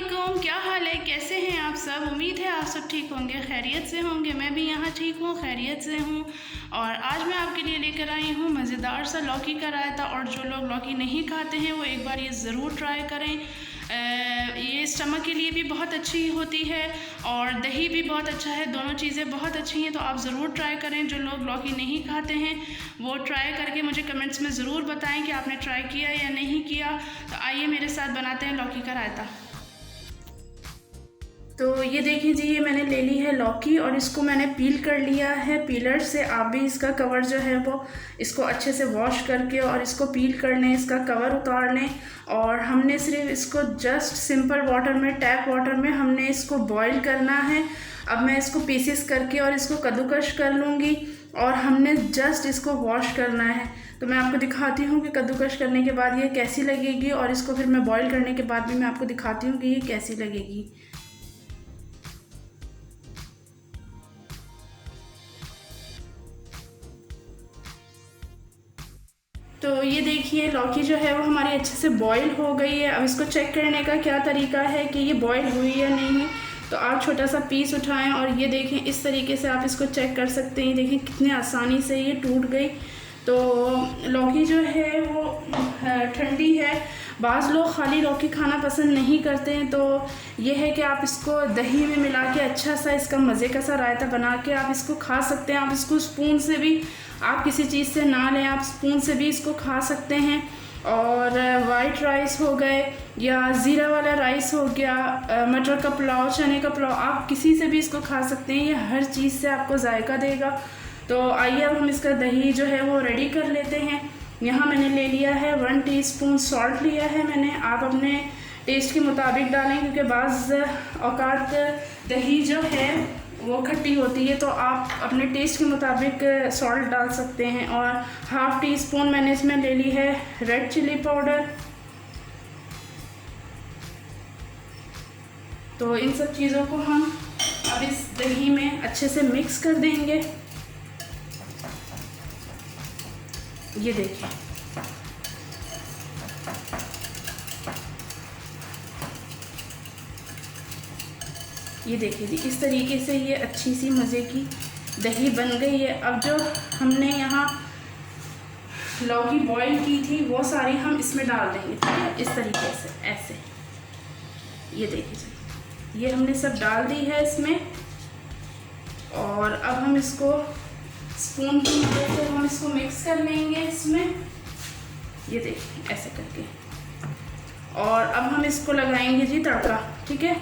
वालेकुम, क्या हाल है? कैसे हैं आप सब? उम्मीद है आप सब ठीक होंगे, खैरियत से होंगे। मैं भी यहाँ ठीक हूँ, खैरियत से हूँ। और आज मैं आपके लिए लेकर आई हूँ मज़ेदार सा लौकी का रायता। और जो लोग लौकी नहीं खाते हैं वो एक बार ये ज़रूर ट्राई करें। ये स्टमक के लिए भी बहुत अच्छी होती है और दही भी बहुत अच्छा है, दोनों चीज़ें बहुत अच्छी हैं। तो आप ज़रूर ट्राई करें। जो लोग लौकी नहीं खाते हैं वो ट्राई करके मुझे कमेंट्स में ज़रूर बताएं कि आपने ट्राई किया या नहीं किया। तो आइए मेरे साथ बनाते हैं लौकी का रायता। तो ये देखिए जी, ये मैंने ले ली है लौकी और इसको मैंने पील कर लिया है पीलर से। आप भी इसका कवर जो है वो इसको अच्छे से वॉश करके और इसको पील कर लें, इसका कवर उतार लें। और हमने सिर्फ इसको जस्ट सिंपल वाटर में, टैप वाटर में हमने इसको बॉईल करना है। अब मैं इसको पीसेस करके और इसको कद्दूकश कर लूँगी और हमने जस्ट इसको वॉश करना है। तो मैं आपको दिखाती हूँ कि कद्दूकश करने के बाद ये कैसी लगेगी और इसको फिर मैं बॉईल करने के बाद भी मैं आपको दिखाती हूँ कि ये कैसी लगेगी। तो ये देखिए लौकी जो है वो हमारी अच्छे से बॉईल हो गई है। अब इसको चेक करने का क्या तरीका है कि ये बॉईल हुई या नहीं। तो आप छोटा सा पीस उठाएं और ये देखें, इस तरीके से आप इसको चेक कर सकते हैं। देखें कितनी आसानी से ये टूट गई। तो लौकी जो है वो ठंडी है। बाज़ लोग खाली लौकी खाना पसंद नहीं करते हैं, तो ये है कि आप इसको दही में मिला के अच्छा सा इसका मज़े का सा रायता बना के आप इसको खा सकते हैं। आप इसको स्पून से भी, आप किसी चीज़ से ना लें, आप स्पून से भी इसको खा सकते हैं। और वाइट राइस हो गए या ज़ीरा वाला राइस हो गया, मटर का पुलाव, चने का पुलाव, आप किसी से भी इसको खा सकते हैं। ये हर चीज़ से आपको जायका देगा। तो आइए अब हम इसका दही जो है वो रेडी कर लेते हैं। यहाँ मैंने ले लिया है 1 टीस्पून सॉल्ट लिया है मैंने। आप अपने टेस्ट के मुताबिक डालें क्योंकि बाज़ औकात दही जो है वो खट्टी होती है, तो आप अपने टेस्ट के मुताबिक सॉल्ट डाल सकते हैं। और ½ टीस्पून मैंने इसमें ले ली है रेड चिली पाउडर। तो इन सब चीज़ों को हम अब इस दही में अच्छे से मिक्स कर देंगे। ये देखिए, ये देखिए जी, इस तरीके से ये अच्छी सी मज़े की दही बन गई है। अब जो हमने यहाँ लौकी बॉईल की थी वो सारी हम इसमें डाल देंगे, ठीक है, इस तरीके से ऐसे। ये देखिए जी, ये हमने सब डाल दी है इसमें। और अब हम इसको स्पून की मदद से हम इसको मिक्स कर लेंगे इसमें। ये देखिए ऐसे करके। और अब हम इसको लगाएंगे जी तड़का, ठीक है।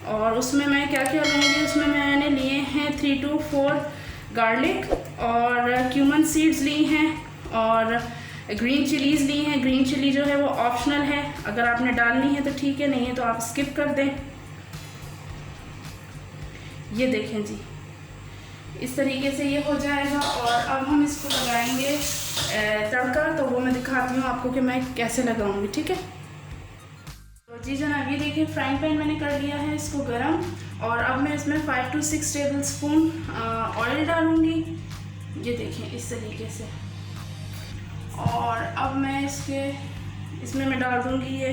और उसमें मैं क्या क्या लूँगी, उसमें मैंने लिए हैं 3 to 4 गार्लिक और क्यूमन सीड्स ली हैं और ग्रीन चिलीज़ ली हैं। ग्रीन चिली जो है वो ऑप्शनल है, अगर आपने डालनी है तो ठीक है, नहीं है तो आप स्किप कर दें। ये देखें जी, इस तरीके से ये हो जाएगा। और अब हम इसको लगाएंगे तड़का, तो वो मैं दिखाती हूँ आपको कि मैं कैसे लगाऊंगी, ठीक है। तो जी जनाब, ये देखिए फ्राइंग पैन मैंने कर लिया है इसको गरम। और अब मैं इसमें 5 to 6 टेबल स्पून ऑयल डालूँगी। ये देखिए इस तरीके से। और अब मैं इसमें मैं डाल दूँगी ये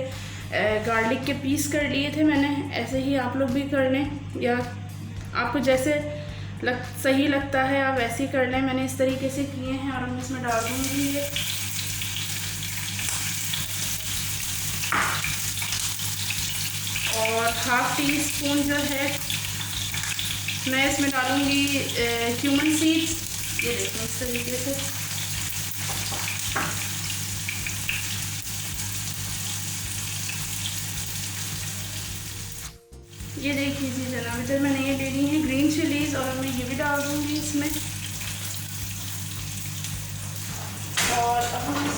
गार्लिक के पीस कर लिए थे मैंने। ऐसे ही आप लोग भी कर लें या आपको जैसे सही लगता है आप वैसे ही कर लें। मैंने इस तरीके से किए हैं और मैं इसमें डाल दूँगी ये। और ½ टीस्पून जो है मैं इसमें डालूँगी क्यूमन सीड्स। ये देखें इस तरीके से। ये देखिए जी जनाब, इधर मैंने ये ले ली है ग्रीन चिलीज़ और मैं ये भी डाल दूँगी इसमें। और अब हम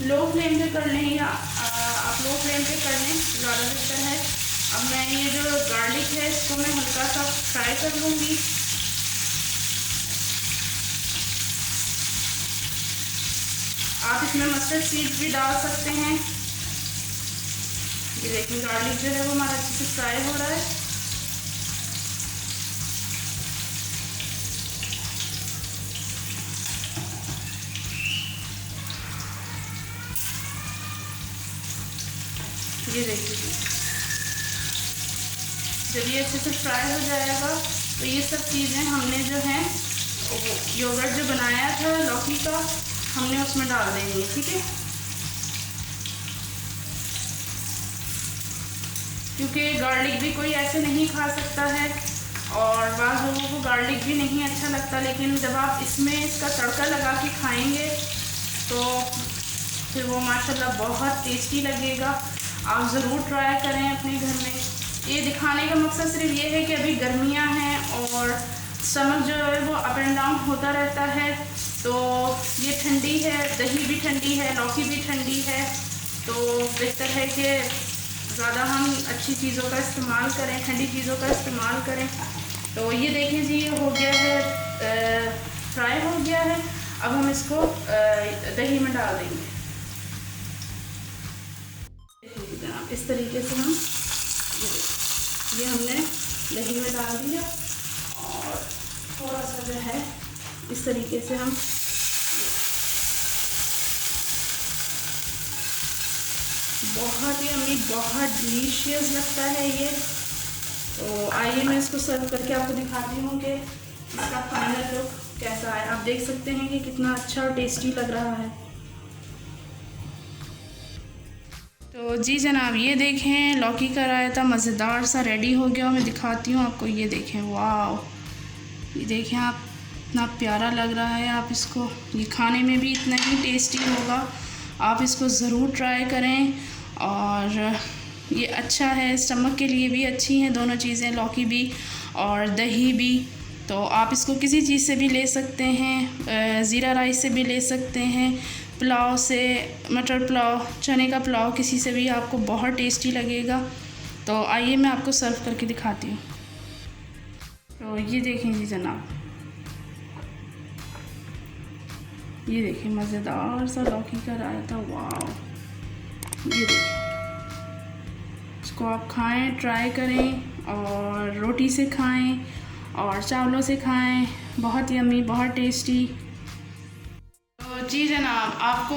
लो फ्लेम पे कर लें या आप लो फ्लेम पे कर लें, ज़्यादा बेहतर है। अब मैं ये जो गार्लिक है इसको मैं हल्का सा फ्राई कर लूँगी। आप इसमें मस्टर्ड सीड्स भी डाल सकते हैं। ये देखिए गार्लिक जो है वो हमारा अच्छे से फ्राई हो रहा है। ये देखिए जब ये अच्छे से फ्राई हो जाएगा तो ये सब चीज़ें हमने जो है योगर्ट जो बनाया था लौकी का हमने उसमें डाल देंगे, ठीक है। क्योंकि गार्लिक भी कोई ऐसे नहीं खा सकता है और बाज़ लोगों को गार्लिक भी नहीं अच्छा लगता, लेकिन जब आप इसमें इसका तड़का लगा के खाएंगे तो फिर वो माशाल्लाह बहुत टेस्टी लगेगा। आप ज़रूर ट्राई करें अपने घर में। ये दिखाने का मकसद सिर्फ ये है कि अभी गर्मियां हैं और स्टमक जो है वो अप एंड डाउन होता रहता है, तो ये ठंडी है, दही भी ठंडी है, लौकी भी ठंडी है, तो बेहतर है कि ज़्यादा हम अच्छी चीज़ों का इस्तेमाल करें, ठंडी चीज़ों का इस्तेमाल करें। तो ये देखें जी, ये हो गया है, फ्राई हो गया है। अब हम इसको दही में डाल देंगे। इस तरीके से हम ये हमने दही में डाल दिया और थोड़ा सा जो है इस तरीके से हम बहुत ही अम्मी बहुत डिलीशियस लगता है ये। तो आइए मैं इसको सर्व करके आपको दिखाती हूँ कि इसका फाइनल लुक कैसा है। आप देख सकते हैं कि कितना अच्छा और टेस्टी लग रहा है। तो जी जनाब, ये देखें लौकी का रायता मज़ेदार सा रेडी हो गया। मैं दिखाती हूँ आपको, ये देखें, वाह, ये देखें आप, इतना प्यारा लग रहा है। आप इसको, ये खाने में भी इतना ही टेस्टी होगा। आप इसको ज़रूर ट्राई करें और ये अच्छा है, स्टमक के लिए भी अच्छी हैं दोनों चीज़ें, लौकी भी और दही भी। तो आप इसको किसी चीज़ से भी ले सकते हैं, ज़ीरा राइस से भी ले सकते हैं, पुलाव से, मटर पुलाव, चने का पुलाव, किसी से भी आपको बहुत टेस्टी लगेगा। तो आइए मैं आपको सर्व करके दिखाती हूँ। तो ये देखें जी जनाब, ये देखें मज़ेदार सा लौकी का रायता, वाह, ये देखें। इसको आप खाएं, ट्राई करें और रोटी से खाएं और चावलों से खाएं, बहुत यम्मी, बहुत टेस्टी। तो जी जनाब, आपको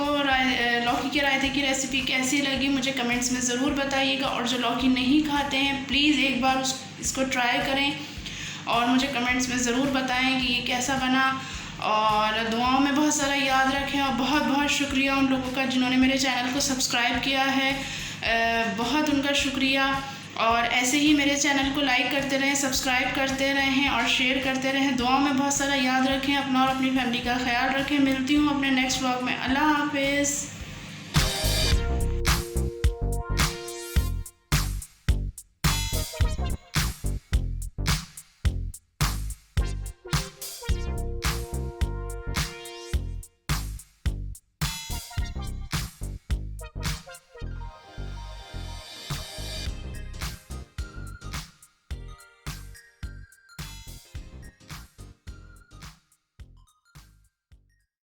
लौकी के रायते की रेसिपी कैसी लगी मुझे कमेंट्स में ज़रूर बताइएगा। और जो लौकी नहीं खाते हैं प्लीज़ एक बार इसको ट्राई करें और मुझे कमेंट्स में ज़रूर बताएं कि ये कैसा बना। और दुआओं में बहुत सारा याद रखें। और बहुत बहुत शुक्रिया उन लोगों का जिन्होंने मेरे चैनल को सब्सक्राइब किया है, बहुत उनका शुक्रिया। और ऐसे ही मेरे चैनल को लाइक करते रहें, सब्सक्राइब करते रहें और शेयर करते रहें। दुआओं में बहुत सारा याद रखें। अपना और अपनी फैमिली का ख्याल रखें। मिलती हूँ अपने नेक्स्ट व्लॉग में। अल्लाह हाफिज़।